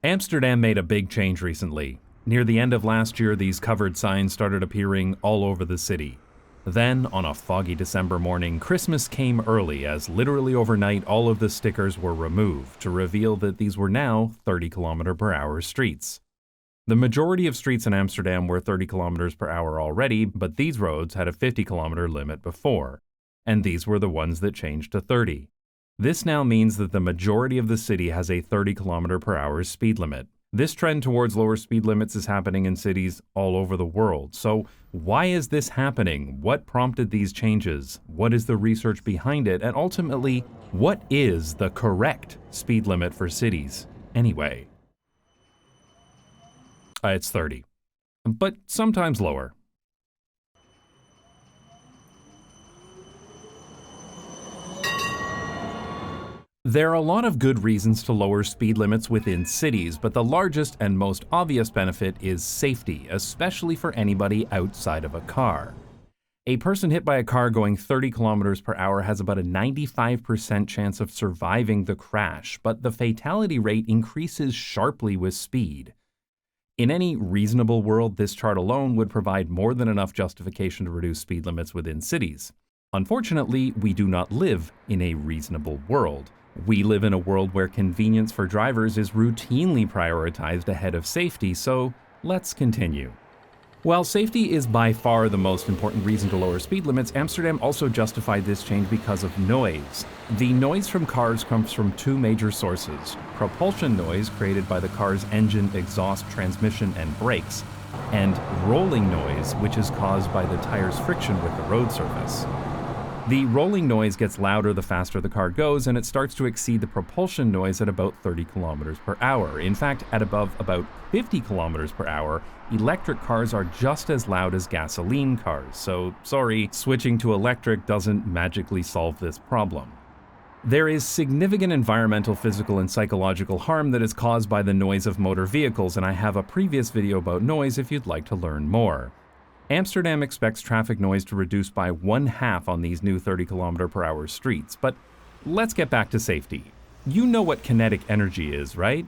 Amsterdam made a big change recently. Near the end of last year, these covered signs started appearing all over the city. Then, on a foggy December morning, Christmas came early as literally overnight all of the stickers were removed to reveal that these were now 30 km/h streets. The majority of streets in Amsterdam were 30 km/h already, but these roads had a 50-kilometer limit before, and these were the ones that changed to 30. This now means that the majority of the city has a 30 km/h speed limit. This trend towards lower speed limits is happening in cities all over the world. So why is this happening? What prompted these changes? What is the research behind it? And ultimately, what is the correct speed limit for cities anyway? It's 30, but sometimes lower. There are a lot of good reasons to lower speed limits within cities, but the largest and most obvious benefit is safety, especially for anybody outside of a car. A person hit by a car going 30 km/h has about a 95% chance of surviving the crash, but the fatality rate increases sharply with speed. In any reasonable world, this chart alone would provide more than enough justification to reduce speed limits within cities. Unfortunately, we do not live in a reasonable world. We live in a world where convenience for drivers is routinely prioritized ahead of safety, so let's continue. While safety is by far the most important reason to lower speed limits, Amsterdam also justified this change because of noise. The noise from cars comes from two major sources: propulsion noise created by the car's engine, exhaust, transmission, and brakes, and rolling noise, which is caused by the tire's friction with the road surface. The rolling noise gets louder the faster the car goes, and it starts to exceed the propulsion noise at about 30 km/h. In fact, at above about 50 km/h, electric cars are just as loud as gasoline cars. So, sorry, switching to electric doesn't magically solve this problem. There is significant environmental, physical, and psychological harm that is caused by the noise of motor vehicles, and I have a previous video about noise if you'd like to learn more. Amsterdam expects traffic noise to reduce by 1/2 on these new 30 km/h streets, but let's get back to safety. You know what kinetic energy is, right?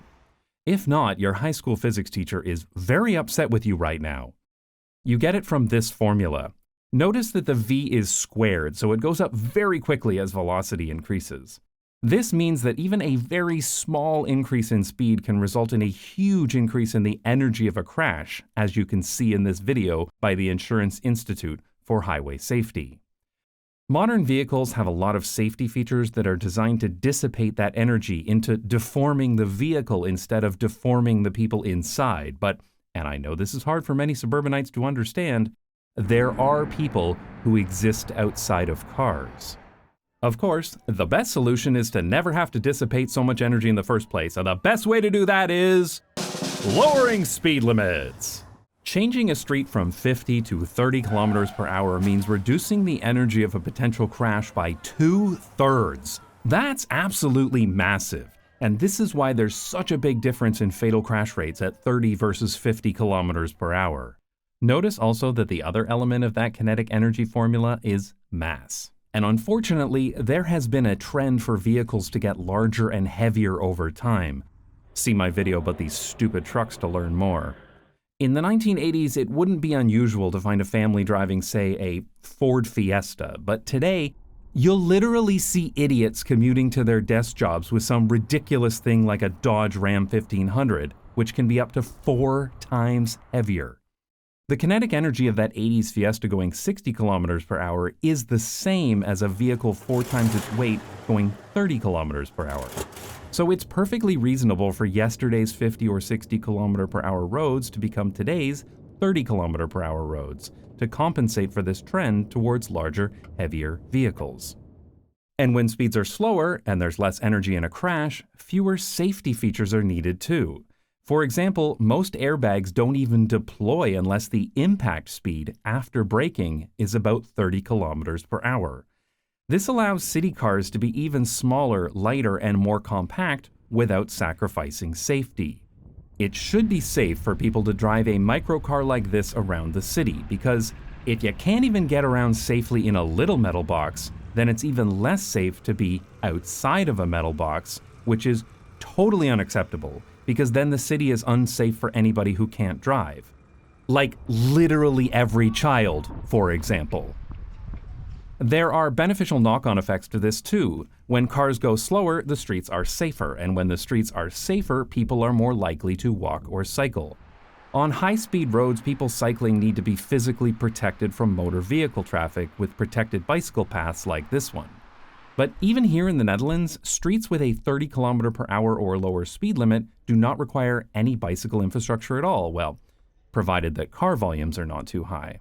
If not, your high school physics teacher is very upset with you right now. You get it from this formula. Notice that the V is squared, so it goes up very quickly as velocity increases. This means that even a very small increase in speed can result in a huge increase in the energy of a crash, as you can see in this video by the Insurance Institute for Highway Safety. Modern vehicles have a lot of safety features that are designed to dissipate that energy into deforming the vehicle instead of deforming the people inside. But, and I know this is hard for many suburbanites to understand, there are people who exist outside of cars. Of course, the best solution is to never have to dissipate so much energy in the first place, and the best way to do that is lowering speed limits. Changing a street from 50 to 30 km/h means reducing the energy of a potential crash by 2/3. That's absolutely massive, and this is why there's such a big difference in fatal crash rates at 30 versus 50 km/h. Notice also that the other element of that kinetic energy formula is mass. And unfortunately, there has been a trend for vehicles to get larger and heavier over time. See my video about these stupid trucks to learn more. In the 1980s, it wouldn't be unusual to find a family driving, say, a Ford Fiesta, but today, you'll literally see idiots commuting to their desk jobs with some ridiculous thing like a Dodge Ram 1500, which can be up to 4 times heavier. The kinetic energy of that 80s Fiesta going 60 km/h is the same as a vehicle 4 times its weight going 30 km/h. So it's perfectly reasonable for yesterday's 50 or 60 km/h roads to become today's 30 km/h roads to compensate for this trend towards larger, heavier vehicles. And when speeds are slower and there's less energy in a crash, fewer safety features are needed too. For example, most airbags don't even deploy unless the impact speed after braking is about 30 km/h. This allows city cars to be even smaller, lighter, and more compact without sacrificing safety. It should be safe for people to drive a microcar like this around the city, because if you can't even get around safely in a little metal box, then it's even less safe to be outside of a metal box, which is totally unacceptable because then the city is unsafe for anybody who can't drive. Like literally every child, for example. There are beneficial knock-on effects to this too. When cars go slower, the streets are safer, and when the streets are safer, people are more likely to walk or cycle. On high-speed roads, people cycling need to be physically protected from motor vehicle traffic with protected bicycle paths like this one. But even here in the Netherlands, streets with a 30 km/h or lower speed limit do not require any bicycle infrastructure at all, well, provided that car volumes are not too high.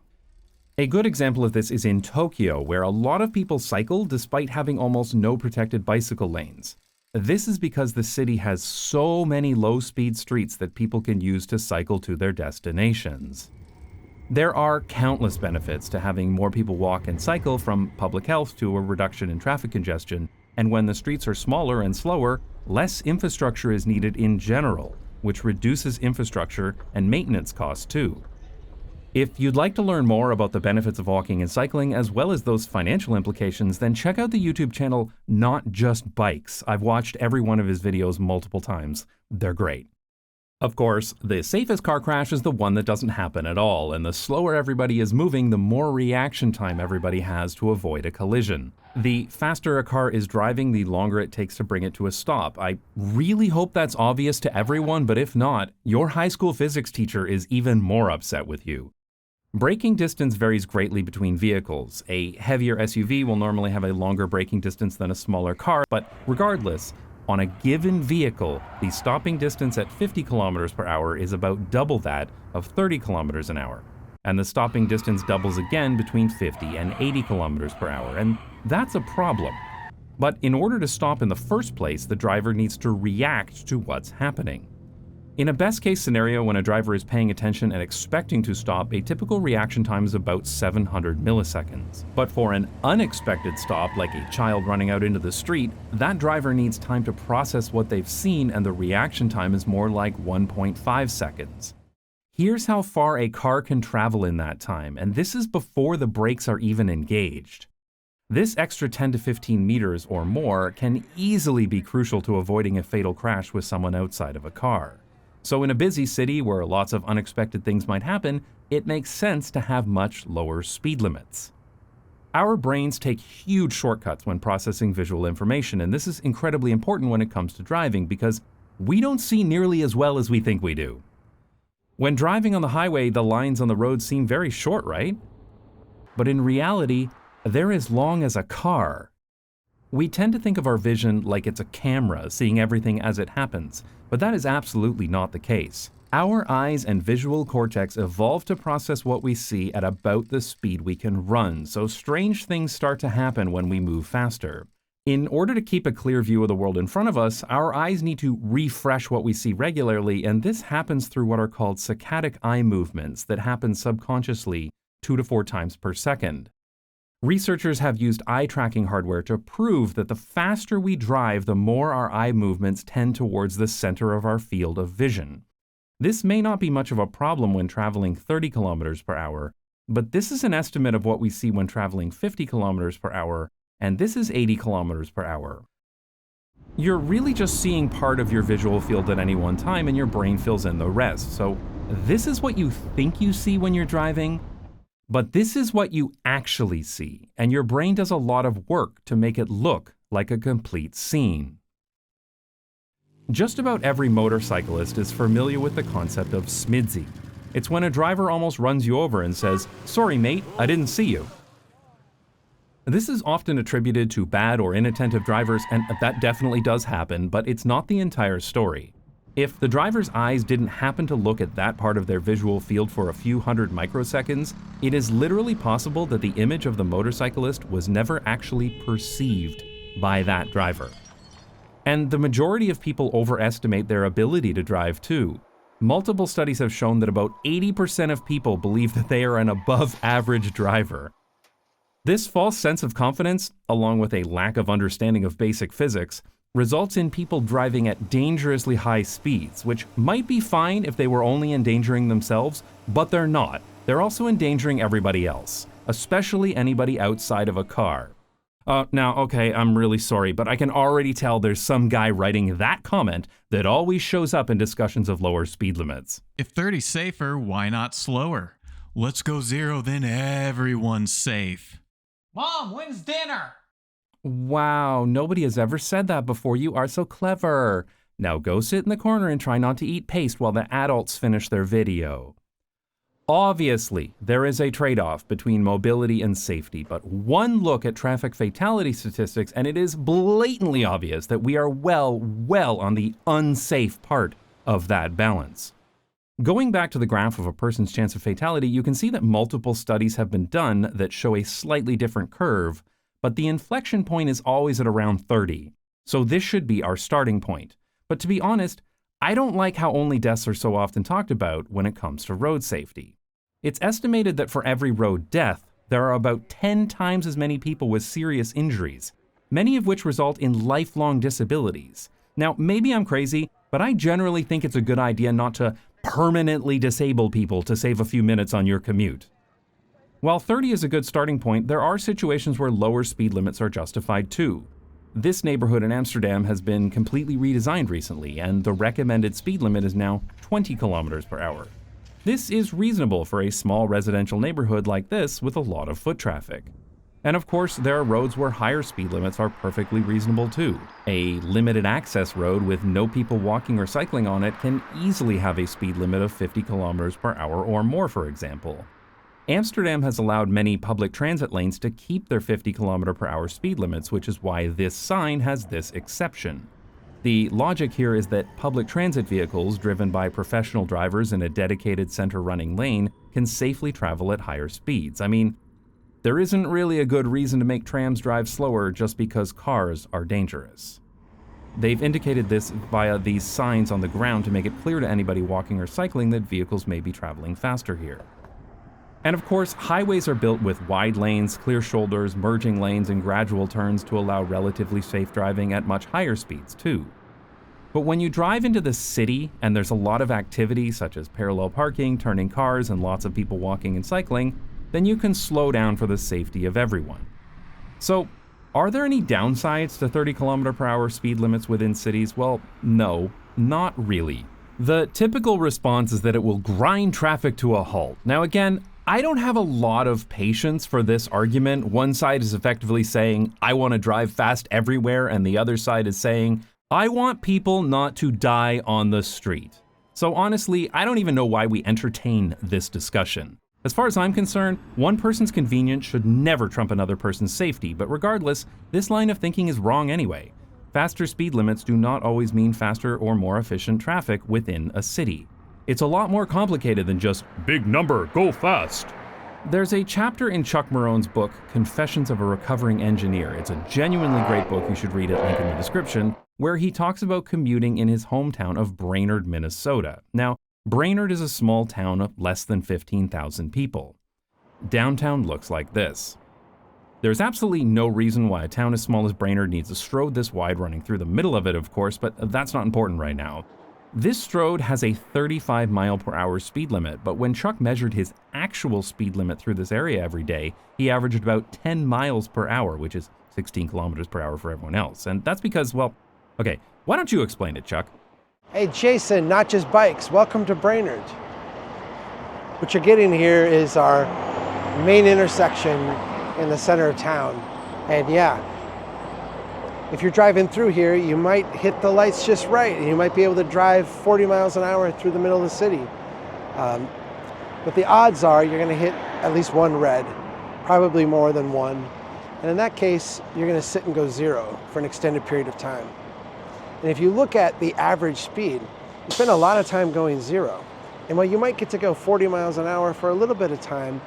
A good example of this is in Tokyo, where a lot of people cycle despite having almost no protected bicycle lanes. This is because the city has so many low-speed streets that people can use to cycle to their destinations. There are countless benefits to having more people walk and cycle, from public health to a reduction in traffic congestion, and when the streets are smaller and slower, less infrastructure is needed in general, which reduces infrastructure and maintenance costs too. If you'd like to learn more about the benefits of walking and cycling, as well as those financial implications, then check out the YouTube channel Not Just Bikes. I've watched every one of his videos multiple times. They're great. Of course, the safest car crash is the one that doesn't happen at all, and the slower everybody is moving, the more reaction time everybody has to avoid a collision. The faster a car is driving, the longer it takes to bring it to a stop. I really hope that's obvious to everyone, but if not, your high school physics teacher is even more upset with you. Braking distance varies greatly between vehicles. A heavier SUV will normally have a longer braking distance than a smaller car, but regardless, on a given vehicle, the stopping distance at 50 km/h is about double that of 30 km/h. And the stopping distance doubles again between 50 and 80 km/h, and that's a problem. But in order to stop in the first place, the driver needs to react to what's happening. In a best-case scenario, when a driver is paying attention and expecting to stop, a typical reaction time is about 700 milliseconds. But for an unexpected stop, like a child running out into the street, that driver needs time to process what they've seen, and the reaction time is more like 1.5 seconds. Here's how far a car can travel in that time, and this is before the brakes are even engaged. This extra 10 to 15 meters or more can easily be crucial to avoiding a fatal crash with someone outside of a car. So in a busy city where lots of unexpected things might happen, it makes sense to have much lower speed limits. Our brains take huge shortcuts when processing visual information, and this is incredibly important when it comes to driving because we don't see nearly as well as we think we do. When driving on the highway, the lines on the road seem very short, right? But in reality, they're as long as a car. We tend to think of our vision like it's a camera seeing everything as it happens, but that is absolutely not the case. Our eyes and visual cortex evolved to process what we see at about the speed we can run, so strange things start to happen when we move faster. In order to keep a clear view of the world in front of us, our eyes need to refresh what we see regularly, and this happens through what are called saccadic eye movements that happen subconsciously 2 to 4 times per second. Researchers have used eye tracking hardware to prove that the faster we drive, the more our eye movements tend towards the center of our field of vision. This may not be much of a problem when traveling 30 km/h, but this is an estimate of what we see when traveling 50 km/h, and this is 80 km/h. You're really just seeing part of your visual field at any one time, and your brain fills in the rest. So this is what you think you see when you're driving, but this is what you actually see, and your brain does a lot of work to make it look like a complete scene. Just about every motorcyclist is familiar with the concept of smidsy. It's when a driver almost runs you over and says, "Sorry mate, I didn't see you." This is often attributed to bad or inattentive drivers, and that definitely does happen, but it's not the entire story. If the driver's eyes didn't happen to look at that part of their visual field for a few hundred microseconds, it is literally possible that the image of the motorcyclist was never actually perceived by that driver. And the majority of people overestimate their ability to drive too. Multiple studies have shown that about 80% of people believe that they are an above-average driver. This false sense of confidence, along with a lack of understanding of basic physics, results in people driving at dangerously high speeds, which might be fine if they were only endangering themselves, but they're not. They're also endangering everybody else, especially anybody outside of a car. Now, okay, I'm really sorry, but I can already tell there's some guy writing that comment that always shows up in discussions of lower speed limits. If 30's safer, why not slower? Let's go 0, then everyone's safe. Mom, when's dinner? Wow, nobody has ever said that before. You are so clever. Now go sit in the corner and try not to eat paste while the adults finish their video. Obviously, there is a trade-off between mobility and safety, but one look at traffic fatality statistics and it is blatantly obvious that we are well on the unsafe part of that balance. Going back to the graph of a person's chance of fatality, you can see that multiple studies have been done that show a slightly different curve, but the inflection point is always at around 30. So this should be our starting point. But to be honest, I don't like how only deaths are so often talked about when it comes to road safety. It's estimated that for every road death, there are about 10 times as many people with serious injuries, many of which result in lifelong disabilities. Now, maybe I'm crazy, but I generally think it's a good idea not to permanently disable people to save a few minutes on your commute. While 30 is a good starting point, there are situations where lower speed limits are justified too. This neighborhood in Amsterdam has been completely redesigned recently, and the recommended speed limit is now 20 kilometers per hour. This is reasonable for a small residential neighborhood like this with a lot of foot traffic. And of course, there are roads where higher speed limits are perfectly reasonable too. A limited access road with no people walking or cycling on it can easily have a speed limit of 50 kilometers per hour or more, for example. Amsterdam has allowed many public transit lanes to keep their 50 km per hour speed limits, which is why this sign has this exception. The logic here is that public transit vehicles driven by professional drivers in a dedicated center-running lane can safely travel at higher speeds. I mean, there isn't really a good reason to make trams drive slower just because cars are dangerous. They've indicated this via these signs on the ground to make it clear to anybody walking or cycling that vehicles may be traveling faster here. And of course, highways are built with wide lanes, clear shoulders, merging lanes, and gradual turns to allow relatively safe driving at much higher speeds too. But when you drive into the city and there's a lot of activity such as parallel parking, turning cars, and lots of people walking and cycling, then you can slow down for the safety of everyone. So, are there any downsides to 30 km per hour speed limits within cities? Well, no, not really. The typical response is that it will grind traffic to a halt. Now again, I don't have a lot of patience for this argument. One side is effectively saying, I want to drive fast everywhere, and the other side is saying, I want people not to die on the street. So honestly, I don't even know why we entertain this discussion. As far as I'm concerned, one person's convenience should never trump another person's safety, but regardless, this line of thinking is wrong anyway. Faster speed limits do not always mean faster or more efficient traffic within a city. It's a lot more complicated than just, big number, go fast. There's a chapter in Chuck Marone's book, Confessions of a Recovering Engineer. It's a genuinely great book, you should read it, link in the description, where he talks about commuting in his hometown of Brainerd, Minnesota. Now, Brainerd is a small town of less than 15,000 people. Downtown looks like this. There's absolutely no reason why a town as small as Brainerd needs a strode this wide running through the middle of it, of course, but that's not important right now. This strode has a 35 mile per hour speed limit, but when Chuck measured his actual speed limit through this area every day, he averaged about 10 miles per hour, which is 16 kilometers per hour for everyone else. And that's because, well, okay, why don't you explain it, Chuck? Hey Jason, Not Just Bikes, welcome to Brainerd. What you're getting here is our main intersection in the center of town. And yeah, if you're driving through here, you might hit the lights just right, and you might be able to drive 40 miles an hour through the middle of the city. But the odds are you're going to hit at least one red, probably more than one. And in that case, you're going to sit and go 0 for an extended period of time. And if you look at the average speed, you spend a lot of time going 0. And while you might get to go 40 miles an hour for a little bit of time,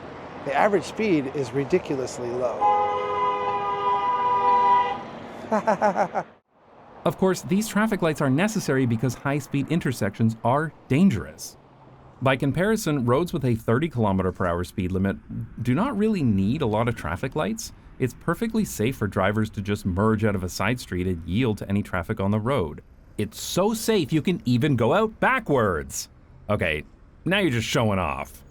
the average speed is ridiculously low. Of course, these traffic lights are necessary because high-speed intersections are dangerous. By comparison, roads with a 30 km per hour speed limit do not really need a lot of traffic lights. It's perfectly safe for drivers to just merge out of a side street and yield to any traffic on the road. It's so safe you can even go out backwards. Okay, now you're just showing off.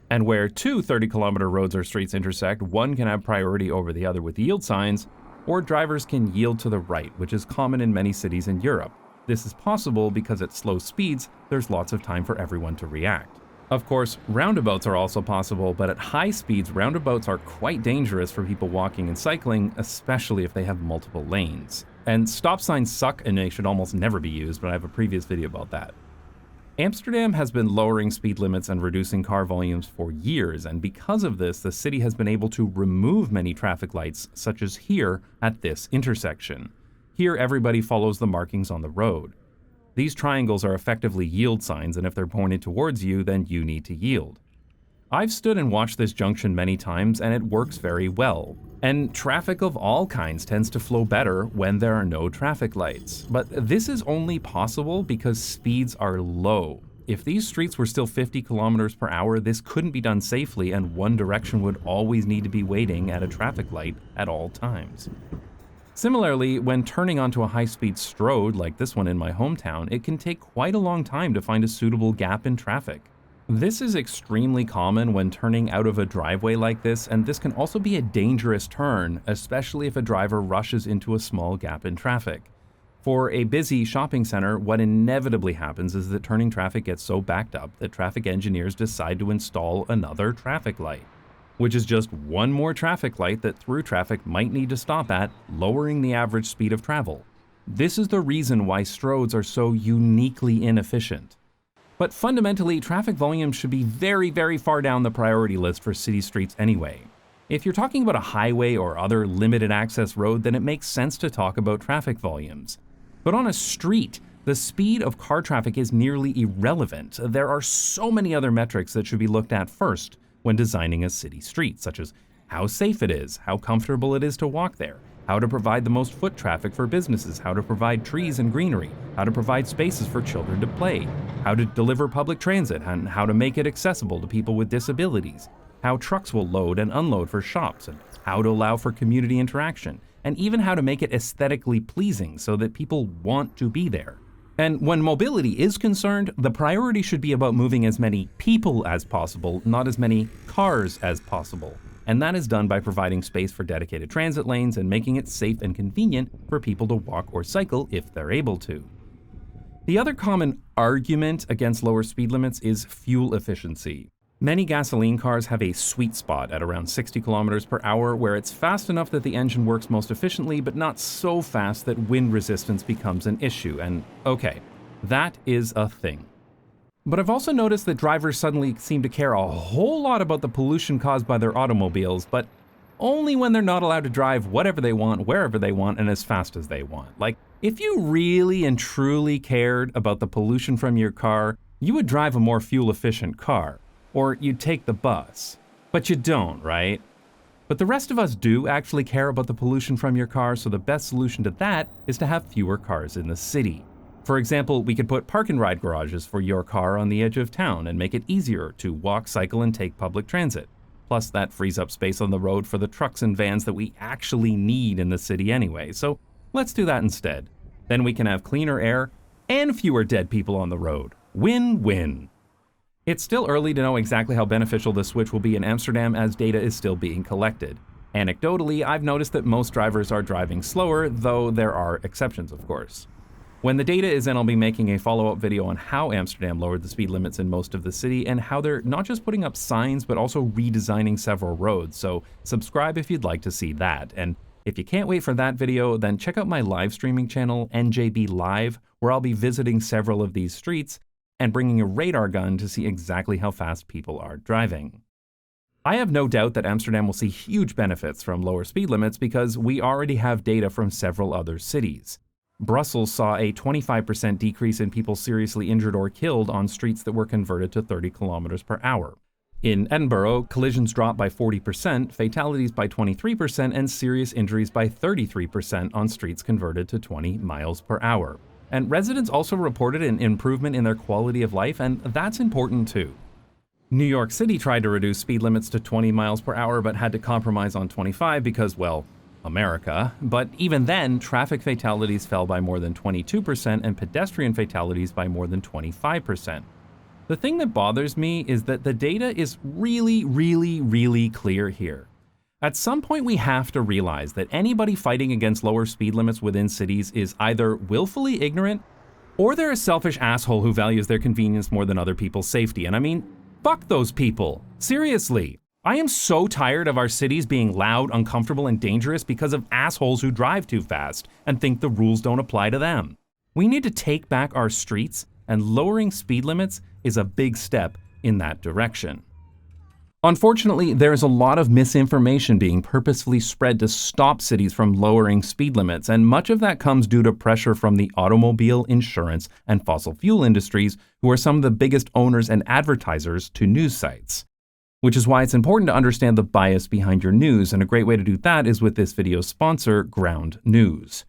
And where two 30 km roads or streets intersect, one can have priority over the other with yield signs, or drivers can yield to the right, which is common in many cities in Europe. This is possible because at slow speeds, there's lots of time for everyone to react. Of course, roundabouts are also possible, but at high speeds, roundabouts are quite dangerous for people walking and cycling, especially if they have multiple lanes. And stop signs suck and they should almost never be used, but I have a previous video about that. Amsterdam has been lowering speed limits and reducing car volumes for years, and because of this, the city has been able to remove many traffic lights, such as here at this intersection. Here, everybody follows the markings on the road. These triangles are effectively yield signs, and if they're pointed towards you, then you need to yield. I've stood and watched this junction many times, and it works very well. And traffic of all kinds tends to flow better when there are no traffic lights. But this is only possible because speeds are low. If these streets were still 50 kilometers per hour, this couldn't be done safely, and one direction would always need to be waiting at a traffic light at all times. Similarly, when turning onto a high-speed strode like this one in my hometown, it can take quite a long time to find a suitable gap in traffic. This is extremely common when turning out of a driveway like this, and this can also be a dangerous turn, especially if a driver rushes into a small gap in traffic. For a busy shopping center, what inevitably happens is that turning traffic gets so backed up that traffic engineers decide to install another traffic light, which is just one more traffic light that through traffic might need to stop at, lowering the average speed of travel. This is the reason why stroads are so uniquely inefficient. But fundamentally, traffic volume should be very, very far down the priority list for city streets anyway. If you're talking about a highway or other limited access road, then it makes sense to talk about traffic volumes. But on a street, the speed of car traffic is nearly irrelevant. There are so many other metrics that should be looked at first when designing a city street, such as how safe it is, how comfortable it is to walk there, how to provide the most foot traffic for businesses, how to provide trees and greenery, how to provide spaces for children to play, how to deliver public transit, and how to make it accessible to people with disabilities, how trucks will load and unload for shops, and how to allow for community interaction, and even how to make it aesthetically pleasing so that people want to be there. And when mobility is concerned, the priority should be about moving as many people as possible, not as many cars as possible. And that is done by providing space for dedicated transit lanes and making it safe and convenient for people to walk or cycle if they're able to. The other common argument against lower speed limits is fuel efficiency. Many gasoline cars have a sweet spot at around 60 kilometers per hour where it's fast enough that the engine works most efficiently, but not so fast that wind resistance becomes an issue. And okay, that is a thing. But I've also noticed that drivers suddenly seem to care a whole lot about the pollution caused by their automobiles, but only when they're not allowed to drive whatever they want, wherever they want, and as fast as they want. Like, if you really and truly cared about the pollution from your car, you would drive a more fuel-efficient car, or you'd take the bus. But you don't, right? But the rest of us do actually care about the pollution from your car, so the best solution to that is to have fewer cars in the city. For example, we could put park and ride garages for your car on the edge of town and make it easier to walk, cycle, and take public transit. Plus, that frees up space on the road for the trucks and vans that we actually need in the city anyway, so let's do that instead. Then we can have cleaner air and fewer dead people on the road. Win-win. It's still early to know exactly how beneficial this switch will be in Amsterdam as data is still being collected. Anecdotally, I've noticed that most drivers are driving slower, though there are exceptions, of course. When the data is in, I'll be making a follow-up video on how Amsterdam lowered the speed limits in most of the city and how they're not just putting up signs, but also redesigning several roads, so subscribe if you'd like to see that. And if you can't wait for that video, then check out my live streaming channel, NJB Live, where I'll be visiting several of these streets and bringing a radar gun to see exactly how fast people are driving. I have no doubt that Amsterdam will see huge benefits from lower speed limits because we already have data from several other cities. Brussels saw a 25% decrease in people seriously injured or killed on streets that were converted to 30 kilometers per hour. In Edinburgh, collisions dropped by 40%, fatalities by 23%, and serious injuries by 33% on streets converted to 20 miles per hour. And residents also reported an improvement in their quality of life, and that's important too. New York City tried to reduce speed limits to 20 miles per hour but had to compromise on 25 because, well, America. But even then, traffic fatalities fell by more than 22% and pedestrian fatalities by more than 25%. The thing that bothers me is that the data is really clear here. At some point, we have to realize that anybody fighting against lower speed limits within cities is either willfully ignorant or they're a selfish asshole who values their convenience more than other people's safety. And I mean, fuck those people. Seriously. I am so tired of our cities being loud, uncomfortable, and dangerous because of assholes who drive too fast and think the rules don't apply to them. We need to take back our streets, and lowering speed limits is a big step in that direction. Unfortunately, there's a lot of misinformation being purposefully spread to stop cities from lowering speed limits, and much of that comes due to pressure from the automobile, insurance, and fossil fuel industries, who are some of the biggest owners and advertisers to news sites. Which is why it's important to understand the bias behind your news, and a great way to do that is with this video's sponsor, Ground News.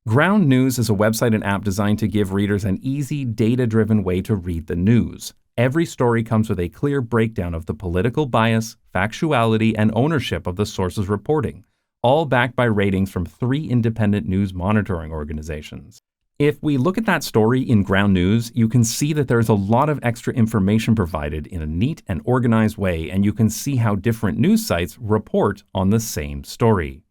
Ground News is a website and app designed to give readers an easy, data-driven way to read the news. Every story comes with a clear breakdown of the political bias, factuality, and ownership of the sources reporting, all backed by ratings from 3 independent news monitoring organizations. If we look at that story in Ground News, you can see that there's a lot of extra information provided in a neat and organized way, and you can see how different news sites report on the same story.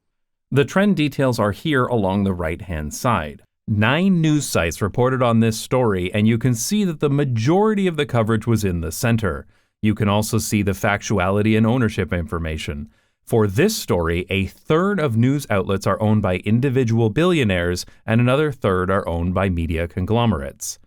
The trend details are here along the right-hand side. 9 news sites reported on this story, and you can see that the majority of the coverage was in the center. You can also see the factuality and ownership information. For this story, a third of news outlets are owned by individual billionaires, and another third are owned by media conglomerates.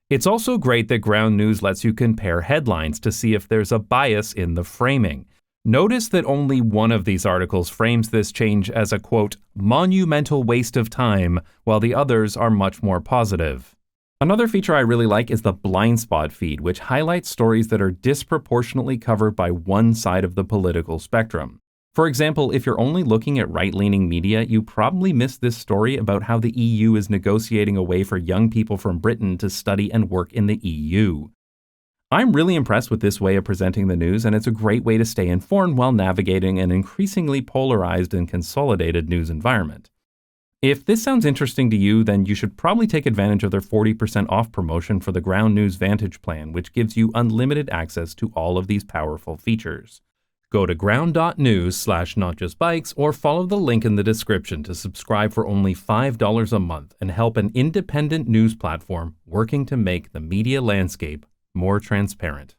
It's also great that Ground News lets you compare headlines to see if there's a bias in the framing. Notice that only one of these articles frames this change as a, quote, monumental waste of time, while the others are much more positive. Another feature I really like is the blind spot feed, which highlights stories that are disproportionately covered by one side of the political spectrum. For example, if you're only looking at right-leaning media, you probably missed this story about how the EU is negotiating a way for young people from Britain to study and work in the EU. I'm really impressed with this way of presenting the news, and it's a great way to stay informed while navigating an increasingly polarized and consolidated news environment. If this sounds interesting to you, then you should probably take advantage of their 40% off promotion for the Ground News Vantage plan, which gives you unlimited access to all of these powerful features. Go to ground.news/notjustbikes or follow the link in the description to subscribe for only $5 a month and help an independent news platform working to make the media landscape more transparent.